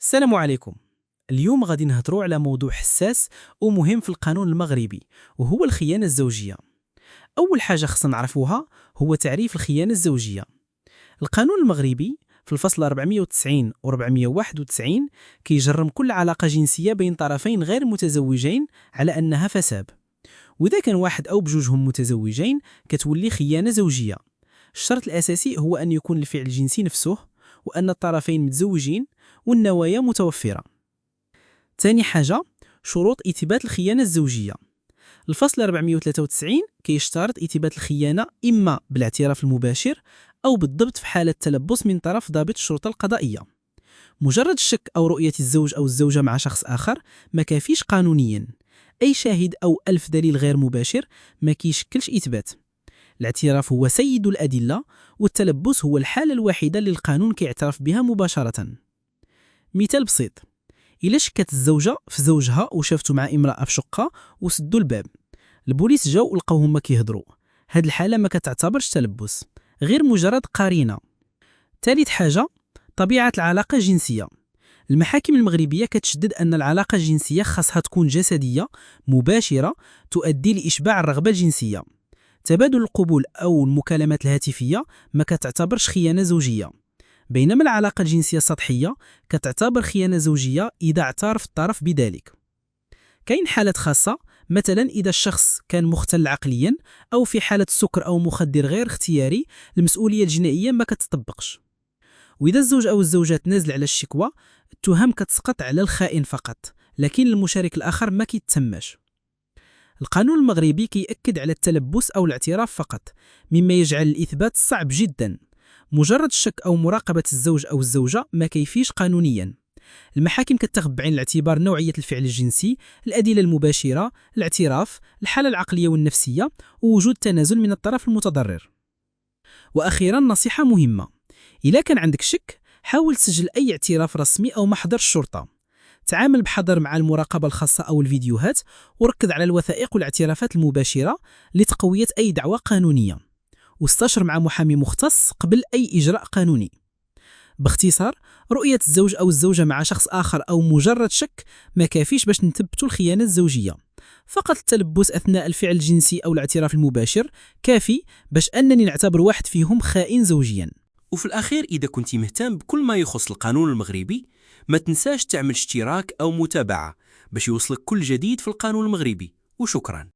السلام عليكم. اليوم غادي نهضروا على موضوع حساس ومهم في القانون المغربي، وهو الخيانة الزوجية. أول حاجة خصنا نعرفوها هو تعريف الخيانة الزوجية. القانون المغربي في الفصل 490 و 491 كيجرم كل علاقة جنسية بين طرفين غير متزوجين على أنها فساد، وإذا كان واحد أو بجوجهم متزوجين كتولي خيانة زوجية. الشرط الأساسي هو أن يكون الفعل الجنسي نفسه، وأن الطرفين متزوجين والنوايا متوفرة. ثاني حاجة، شروط إثبات الخيانة الزوجية. الفصل 493 كيشترط إثبات الخيانة إما بالاعتراف المباشر أو بالضبط في حالة تلبس من طرف ضابط الشرطة القضائية. مجرد الشك أو رؤية الزوج أو الزوجة مع شخص آخر ما كافيش قانونيا. أي شاهد أو ألف دليل غير مباشر ما كيشكلش إثبات. الاعتراف هو سيد الأدلة، والتلبس هو الحالة الوحيدة اللي القانون كيعترف بها مباشرة. مثال بسيط: إلا شكت الزوجة في زوجها وشافتو مع امرأة في شقة وسدوا الباب، البوليس جاو ولقاو هما كيهضروا، هاد الحالة ما كتعتبرش تلبس، غير مجرد قرينة. ثالث حاجة، طبيعة العلاقة الجنسية. المحاكم المغربية كتشدد أن العلاقة الجنسية خاصها تكون جسدية مباشرة تؤدي لإشباع الرغبة الجنسية. تبادل القبول أو المكالمات الهاتفية ما كتعتبرش خيانة زوجية، بينما العلاقة الجنسية السطحية كتعتبر خيانة زوجية إذا اعترف الطرف بذلك. كاين حالات خاصة، مثلا إذا الشخص كان مختل عقليا أو في حالة سكر أو مخدر غير اختياري، المسؤولية الجنائية ما كتطبقش. وإذا الزوج أو الزوجة تنازل على الشكوى، التهم كتسقط على الخائن فقط، لكن المشارك الآخر ما كيتسماش. القانون المغربي كيأكد على التلبس أو الاعتراف فقط، مما يجعل الإثبات صعب جدا. مجرد الشك أو مراقبة الزوج أو الزوجة ما كيفيش قانونيا. المحاكم كتاخذ بعين الاعتبار نوعية الفعل الجنسي، الأدلة المباشرة، الاعتراف، الحالة العقلية والنفسية، ووجود تنازل من الطرف المتضرر. وأخيرا، نصيحة مهمة: إذا كان عندك شك، حاول تسجل أي اعتراف رسمي أو محضر الشرطة. تعامل بحذر مع المراقبة الخاصة أو الفيديوهات، وركز على الوثائق والاعترافات المباشرة لتقوية أي دعوة قانونية. واستشر مع محامي مختص قبل أي إجراء قانوني. باختصار، رؤية الزوج أو الزوجة مع شخص آخر أو مجرد شك ما كافيش باش نثبتوا الخيانة الزوجية. فقط التلبس أثناء الفعل الجنسي أو الاعتراف المباشر كافي باش أنني نعتبر واحد فيهم خائن زوجيا. وفي الأخير، إذا كنت مهتم بكل ما يخص القانون المغربي، ما تنساش تعمل اشتراك أو متابعة باش يوصلك كل جديد في القانون المغربي. وشكرا.